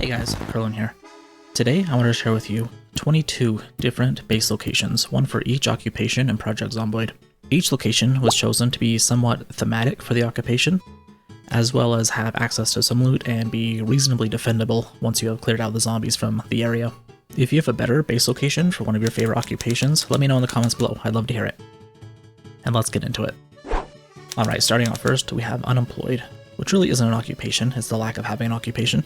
Hey guys, Carlin here. Today I want to share with you 22 different base locations, one for each occupation in Project Zomboid. Each location was chosen to be somewhat thematic for the occupation, as well as have access to some loot and be reasonably defendable once you have cleared out the zombies from the area. If you have a better base location for one of your favorite occupations, let me know in the comments below, I'd love to hear it. And let's get into it. Alright, starting off first, we have unemployed, which really isn't an occupation, it's the lack of having an occupation.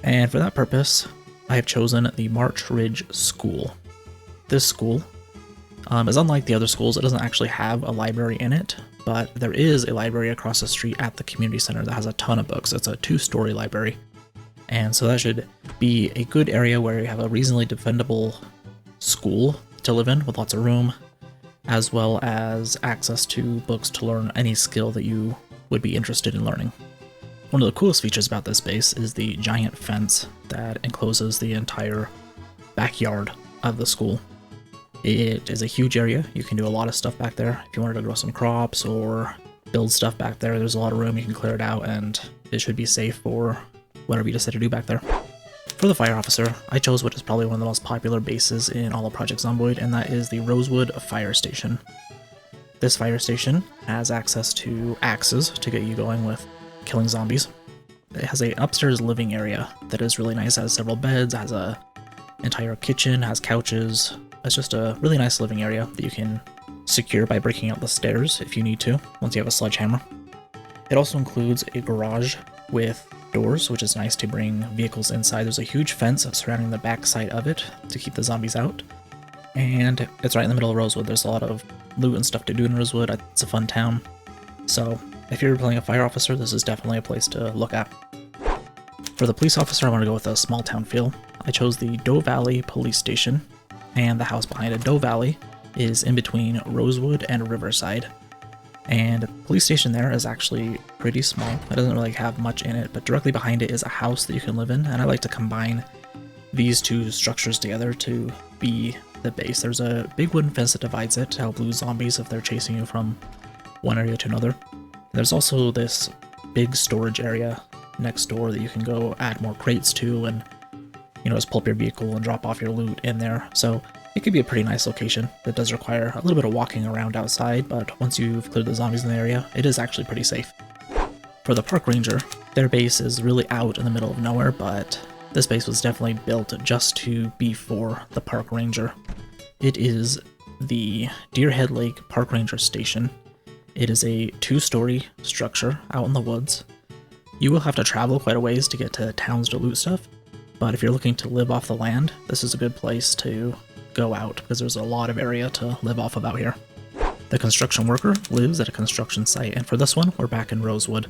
And for that purpose, I have chosen the March Ridge School. This school is unlike the other schools. It doesn't actually have a library in it, but there is a library across the street at the community center that has a ton of books. It's a 2-story library. And so that should be a good area where you have a reasonably defendable school to live in with lots of room, as well as access to books to learn any skill that you would be interested in learning. One of the coolest features about this base is the giant fence that encloses the entire backyard of the school. It is a huge area. You can do a lot of stuff back there. If you wanted to grow some crops or build stuff back there, there's a lot of room. You can clear it out and it should be safe for whatever you decide to do back there. For the fire officer, I chose what is probably one of the most popular bases in all of Project Zomboid, and that is the Rosewood Fire Station. This fire station has access to axes to get you going with killing zombies. It has an upstairs living area that is really nice. It has several beds, has a entire kitchen, has couches. It's just a really nice living area that you can secure by breaking out the stairs if you need to, once you have a sledgehammer. It also includes a garage with doors, which is nice to bring vehicles inside. There's a huge fence surrounding the back side of it to keep the zombies out. And it's right in the middle of Rosewood. There's a lot of loot and stuff to do in Rosewood. It's a fun town. So if you're playing a fire officer, this is definitely a place to look at. For the police officer, I want to go with a small town feel. I chose the Doe Valley Police Station, and the house behind it. Doe Valley is in between Rosewood and Riverside. And the police station there is actually pretty small. It doesn't really have much in it, but directly behind it is a house that you can live in, and I like to combine these two structures together to be the base. There's a big wooden fence that divides it to help lose zombies if they're chasing you from one area to another. There's also this big storage area next door that you can go add more crates to and, you know, just pull up your vehicle and drop off your loot in there. So it could be a pretty nice location that does require a little bit of walking around outside, but once you've cleared the zombies in the area, it is actually pretty safe. For the park ranger, their base is really out in the middle of nowhere, but this base was definitely built just to be for the park ranger. It is the Deerhead Lake Park Ranger Station. It is a 2-story structure out in the woods. You will have to travel quite a ways to get to towns to loot stuff, but if you're looking to live off the land, this is a good place to go out because there's a lot of area to live off of out here. The construction worker lives at a construction site, and for this one, we're back in Rosewood.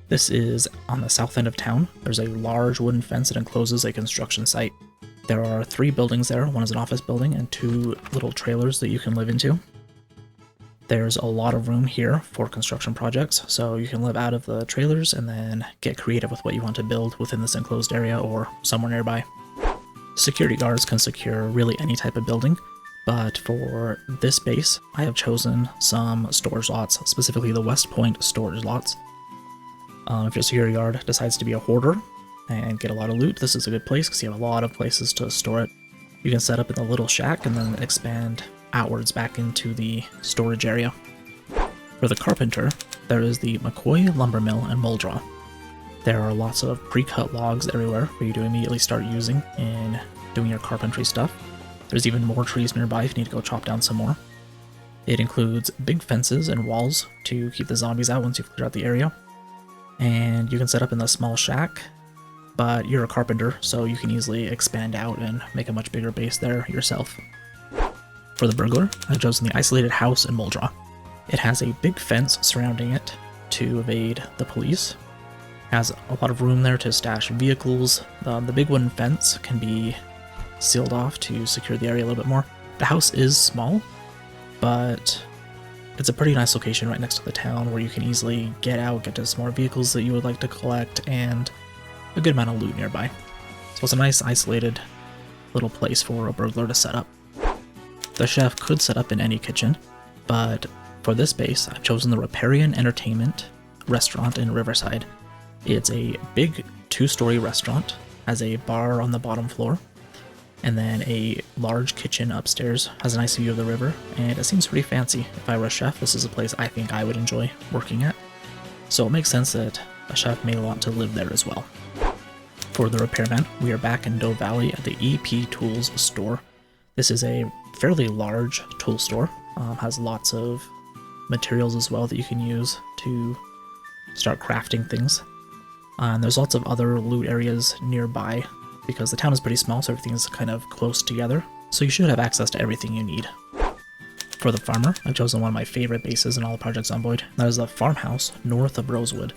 This is on the south end of town. There's a large wooden fence that encloses a construction site. There are 3 buildings there. One is an office building and 2 little trailers that you can live into. There's a lot of room here for construction projects, so you can live out of the trailers and then get creative with what you want to build within this enclosed area or somewhere nearby. Security guards can secure really any type of building, but for this base, I have chosen some storage lots, specifically the West Point storage lots. If your security guard decides to be a hoarder and get a lot of loot, this is a good place because you have a lot of places to store it. You can set up in the little shack and then expand outwards back into the storage area. For the carpenter, there is the McCoy lumber mill and mold draw. There are lots of pre-cut logs everywhere for you to immediately start using in doing your carpentry stuff. There's even more trees nearby if you need to go chop down some more. It includes big fences and walls to keep the zombies out once you've cleared out the area. And you can set up in the small shack, but you're a carpenter, so you can easily expand out and make a much bigger base there yourself. For the burglar, I've chosen the isolated house in Moldra. It has a big fence surrounding it to evade the police. It has a lot of room there to stash vehicles. The big wooden fence can be sealed off to secure the area a little bit more. The house is small, but it's a pretty nice location right next to the town where you can easily get out, get to some more vehicles that you would like to collect, and a good amount of loot nearby. So it's a nice isolated little place for a burglar to set up. The chef could set up in any kitchen, but for this base, I've chosen the REPAIRMAN Entertainment restaurant in Riverside. It's a big 2-story restaurant, has a bar on the bottom floor, and then a large kitchen upstairs, has a nice view of the river, and it seems pretty fancy. If I were a chef, this is a place I think I would enjoy working at. So it makes sense that a chef may want to live there as well. For the repairman, we are back in Doe Valley at the EP Tools store. This is a fairly large tool store, has lots of materials as well that you can use to start crafting things. And there's lots of other loot areas nearby because the town is pretty small, so everything is kind of close together. So you should have access to everything you need. For the farmer, I've chosen one of my favorite bases in all of Project Zomboid. That is the farmhouse north of Rosewood.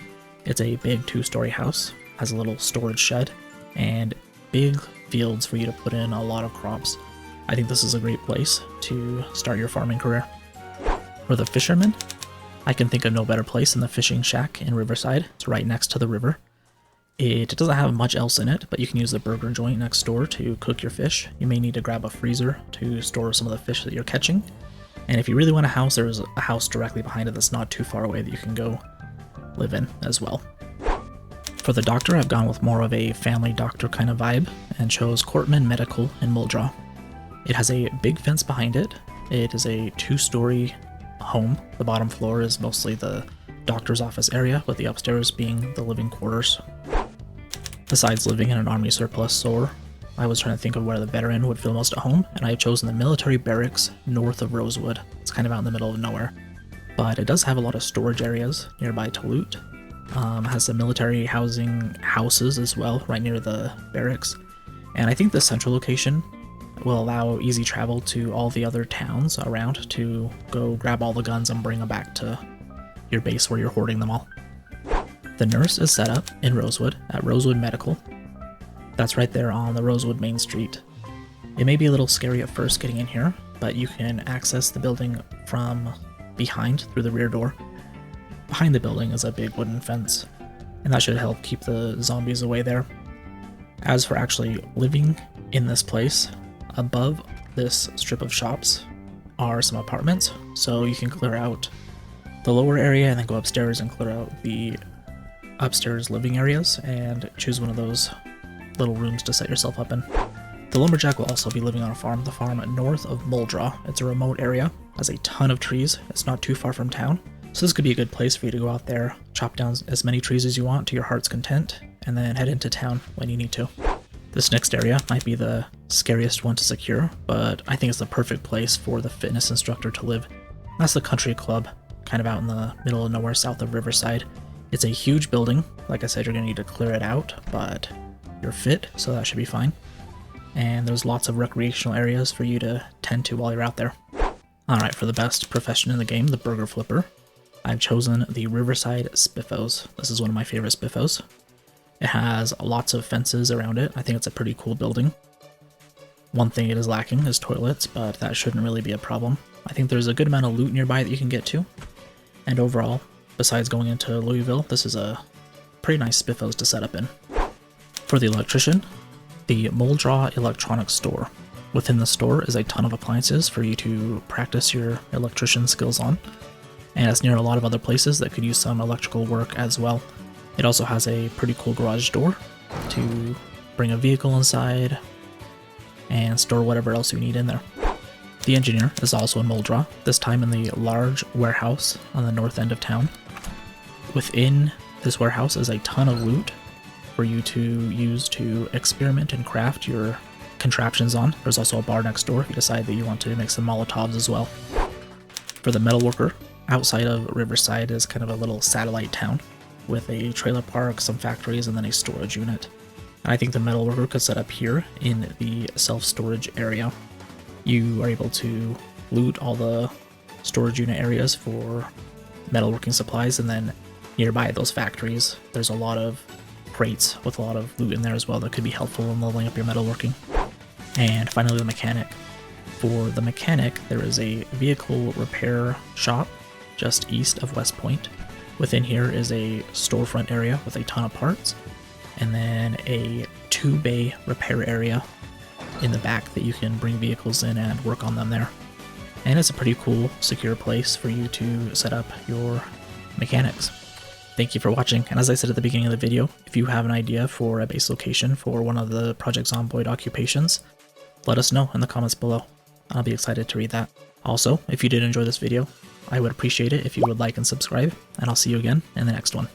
It's a big 2-story house, has a little storage shed, and big fields for you to put in a lot of crops. I think this is a great place to start your farming career. For the fisherman, I can think of no better place than the fishing shack in Riverside. It's right next to the river. It doesn't have much else in it, but you can use the burger joint next door to cook your fish. You may need to grab a freezer to store some of the fish that you're catching. And if you really want a house, there is a house directly behind it that's not too far away that you can go live in as well. For the doctor, I've gone with more of a family doctor kind of vibe and chose Cortman Medical in Muldraw. It has a big fence behind it. It is a 2-story home. The bottom floor is mostly the doctor's office area, with the upstairs being the living quarters. Besides living in an army surplus store, I was trying to think of where the veteran would feel most at home, and I have chosen the military barracks north of Rosewood. It's kind of out in the middle of nowhere, but it does have a lot of storage areas nearby to loot. Has some military housing houses as well right near the barracks, and I think the central location will allow easy travel to all the other towns around to go grab all the guns and bring them back to your base where you're hoarding them all. The nurse is set up in Rosewood at Rosewood Medical. That's right there on the Rosewood Main Street. It may be a little scary at first getting in here, but you can access the building from behind through the rear door. Behind the building is a big wooden fence, and that should help keep the zombies away there. As for actually living in this place, above this strip of shops are some apartments, so you can clear out the lower area and then go upstairs and clear out the upstairs living areas and choose one of those little rooms to set yourself up in. The lumberjack will also be living on a farm, the farm north of Muldraw. It's a remote area, has a ton of trees, it's not too far from town, so this could be a good place for you to go out there, chop down as many trees as you want to your heart's content, and then head into town when you need to. This next area might be the scariest one to secure, but I think it's the perfect place for the fitness instructor to live. That's the country club, kind of out in the middle of nowhere south of Riverside. It's a huge building. Like I said, you're going to need to clear it out, but you're fit, so that should be fine. And there's lots of recreational areas for you to tend to while you're out there. Alright, for the best profession in the game, the burger flipper, I've chosen the Riverside Spiffos. This is one of my favorite Spiffos. It has lots of fences around it. I think it's a pretty cool building. One thing it is lacking is toilets, but that shouldn't really be a problem. I think there's a good amount of loot nearby that you can get to. And overall, besides going into Louisville, this is a pretty nice Spiffos to set up in. For the electrician, the Muldraw Electronics Store. Within the store is a ton of appliances for you to practice your electrician skills on, and it's near a lot of other places that could use some electrical work as well. It also has a pretty cool garage door to bring a vehicle inside and store whatever else you need in there. The engineer is also in Muldraw, this time in the large warehouse on the north end of town. Within this warehouse is a ton of loot for you to use to experiment and craft your contraptions on. There's also a bar next door if you decide that you want to make some Molotovs as well. For the metalworker, outside of Riverside is kind of a little satellite town with a trailer park, some factories, and then a storage unit. And I think the metalworker could set up here in the self-storage area. You are able to loot all the storage unit areas for metalworking supplies, and then nearby those factories, there's a lot of crates with a lot of loot in there as well that could be helpful in leveling up your metalworking. And finally, the mechanic. For the mechanic, there is a vehicle repair shop just east of West Point. Within here is a storefront area with a ton of parts, and then a 2-bay repair area in the back that you can bring vehicles in and work on them there. And it's a pretty cool, secure place for you to set up your mechanics. Thank you for watching, and as I said at the beginning of the video, if you have an idea for a base location for one of the Project Zomboid occupations, let us know in the comments below. I'll be excited to read that. Also, if you did enjoy this video, I would appreciate it if you would like and subscribe, and I'll see you again in the next one.